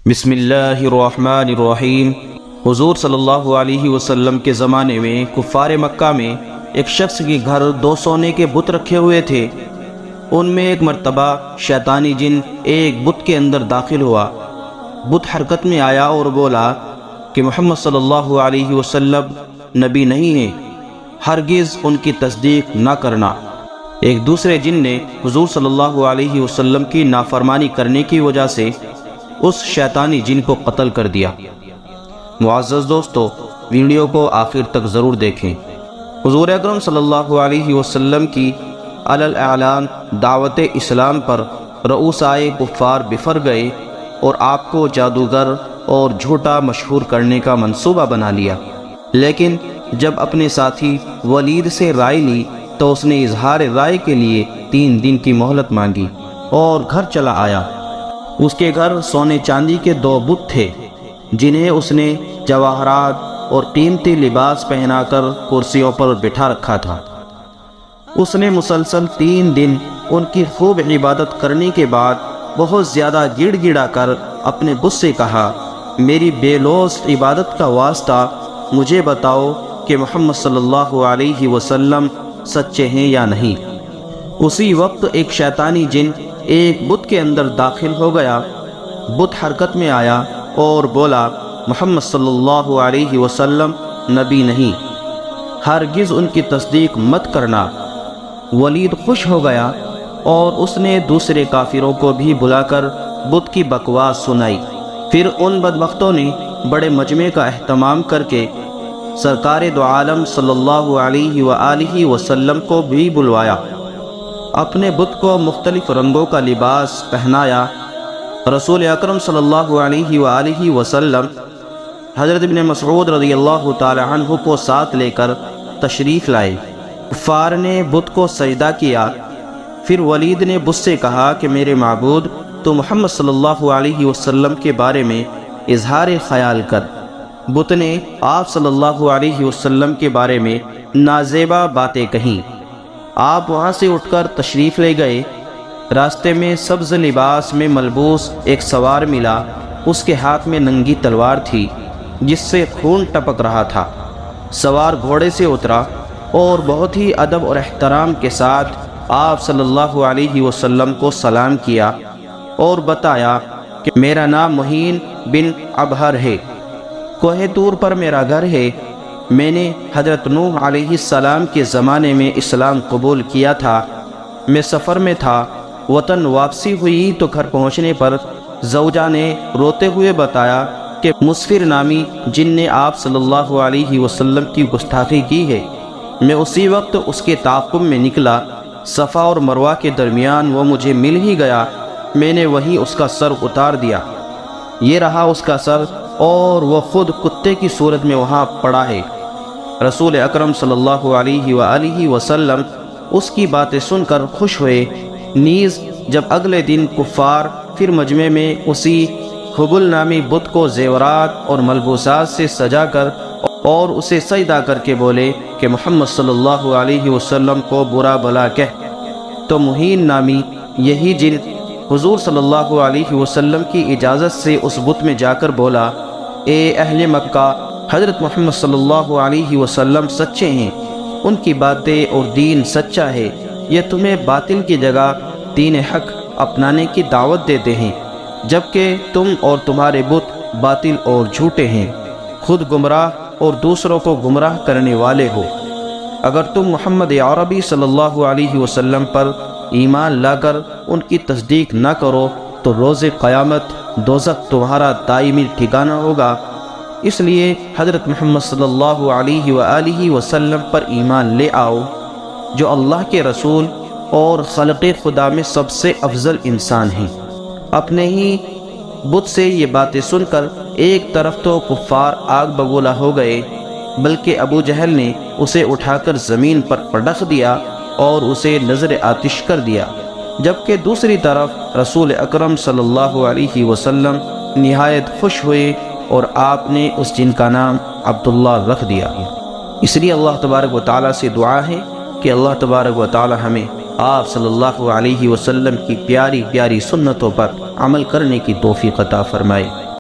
بسم اللہ الرحمن الرحیم۔ حضور صلی اللہ علیہ وسلم کے زمانے میں کفار مکہ میں ایک شخص کے گھر 2 سونے کے بت رکھے ہوئے تھے۔ ان میں ایک مرتبہ شیطانی جن ایک بت کے اندر داخل ہوا۔ بت حرکت میں آیا اور بولا کہ محمد صلی اللہ علیہ وسلم نبی نہیں ہیں، ہرگز ان کی تصدیق نہ کرنا۔ ایک دوسرے جن نے حضور صلی اللہ علیہ وسلم کی نافرمانی کرنے کی وجہ سے اس شیطانی جن کو قتل کر دیا۔ معزز دوستو، ویڈیو کو آخر تک ضرور دیکھیں۔ حضور اکرم صلی اللہ علیہ وسلم کی علی الاعلان دعوت اسلام پر رؤسائے کفار بفر گئے اور آپ کو جادوگر اور جھوٹا مشہور کرنے کا منصوبہ بنا لیا۔ لیکن جب اپنے ساتھی ولید سے رائے لی تو اس نے اظہار رائے کے لیے 3 دن کی مہلت مانگی اور گھر چلا آیا۔ اس کے گھر سونے چاندی کے 2 بت تھے جنہیں اس نے جواہرات اور قیمتی لباس پہنا کر کرسیوں پر بٹھا رکھا تھا۔ اس نے مسلسل 3 دن ان کی خوب عبادت کرنے کے بعد بہت زیادہ گڑ گڑا کر اپنے بت سے کہا، میری بے لوث عبادت کا واسطہ مجھے بتاؤ کہ محمد صلی اللہ علیہ وسلم سچے ہیں یا نہیں۔ اسی وقت ایک شیطانی جن ایک بت کے اندر داخل ہو گیا۔ بت حرکت میں آیا اور بولا، محمد صلی اللہ علیہ وسلم نبی نہیں، ہرگز ان کی تصدیق مت کرنا۔ ولید خوش ہو گیا اور اس نے دوسرے کافروں کو بھی بلا کر بت کی بکواس سنائی۔ پھر ان بدبختوں نے بڑے مجمع کا اہتمام کر کے سرکار دو عالم صلی اللہ علیہ وآلہ وسلم کو بھی بلوایا۔ اپنے بت کو مختلف رنگوں کا لباس پہنایا۔ رسول اکرم صلی اللہ علیہ وآلہ وسلم حضرت ابن مسعود رضی اللہ تعالی عنہ کو ساتھ لے کر تشریف لائے۔ کفار نے بت کو سجدہ کیا۔ پھر ولید نے بت سے کہا کہ میرے معبود، تو محمد صلی اللہ علیہ وسلم کے بارے میں اظہار خیال کر۔ بت نے آپ صلی اللہ علیہ وسلم کے بارے میں نازیبا باتیں کہیں۔ آپ وہاں سے اٹھ کر تشریف لے گئے۔ راستے میں سبز لباس میں ملبوس ایک سوار ملا۔ اس کے ہاتھ میں ننگی تلوار تھی جس سے خون ٹپک رہا تھا۔ سوار گھوڑے سے اترا اور بہت ہی ادب اور احترام کے ساتھ آپ صلی اللہ علیہ وسلم کو سلام کیا اور بتایا کہ میرا نام مہین بن ابہر ہے، کوہ طور پر میرا گھر ہے۔ میں نے حضرت نوح علیہ السلام کے زمانے میں اسلام قبول کیا تھا۔ میں سفر میں تھا، وطن واپسی ہوئی تو گھر پہنچنے پر زوجہ نے روتے ہوئے بتایا کہ مسفر نامی جن نے آپ صلی اللہ علیہ وسلم کی گستاخی کی ہے۔ میں اسی وقت اس کے تعاقب میں نکلا۔ صفا اور مروہ کے درمیان وہ مجھے مل ہی گیا۔ میں نے وہیں اس کا سر اتار دیا۔ یہ رہا اس کا سر اور وہ خود کتے کی صورت میں وہاں پڑا ہے۔ رسول اکرم صلی اللہ علیہ وآلہ وسلم اس کی باتیں سن کر خوش ہوئے۔ نیز جب اگلے دن کفار پھر مجمع میں اسی حبل نامی بت کو زیورات اور ملبوسات سے سجا کر اور اسے سجدہ کر کے بولے کہ محمد صلی اللہ علیہ وسلم کو برا بلا کہہ، تو مہین نامی یہی جن حضور صلی اللہ علیہ وسلم کی اجازت سے اس بت میں جا کر بولا، اے اہل مکہ، حضرت محمد صلی اللہ علیہ وسلم سچے ہیں، ان کی باتیں اور دین سچا ہے۔ یہ تمہیں باطل کی جگہ دین حق اپنانے کی دعوت دیتے ہیں، جبکہ تم اور تمہارے بت باطل اور جھوٹے ہیں، خود گمراہ اور دوسروں کو گمراہ کرنے والے ہو۔ اگر تم محمد عربی صلی اللہ علیہ وسلم پر ایمان لا کر ان کی تصدیق نہ کرو تو روز قیامت دوزخ تمہارا دائمی ٹھکانہ ہوگا۔ اس لیے حضرت محمد صلی اللہ علیہ وآلہ وسلم پر ایمان لے آؤ، جو اللہ کے رسول اور خلق خدا میں سب سے افضل انسان ہیں۔ اپنے ہی بت سے یہ باتیں سن کر ایک طرف تو کفار آگ بگولا ہو گئے، بلکہ ابو جہل نے اسے اٹھا کر زمین پر پٹخ دیا اور اسے نظر آتش کر دیا، جبکہ دوسری طرف رسول اکرم صلی اللہ علیہ وسلم نہایت خوش ہوئے اور آپ نے اس جن کا نام عبداللہ رکھ دیا۔ اس لیے اللہ تبارک و تعالیٰ سے دعا ہے کہ اللہ تبارک و تعالیٰ ہمیں آپ صلی اللہ علیہ وسلم کی پیاری پیاری سنتوں پر عمل کرنے کی توفیق عطا فرمائے۔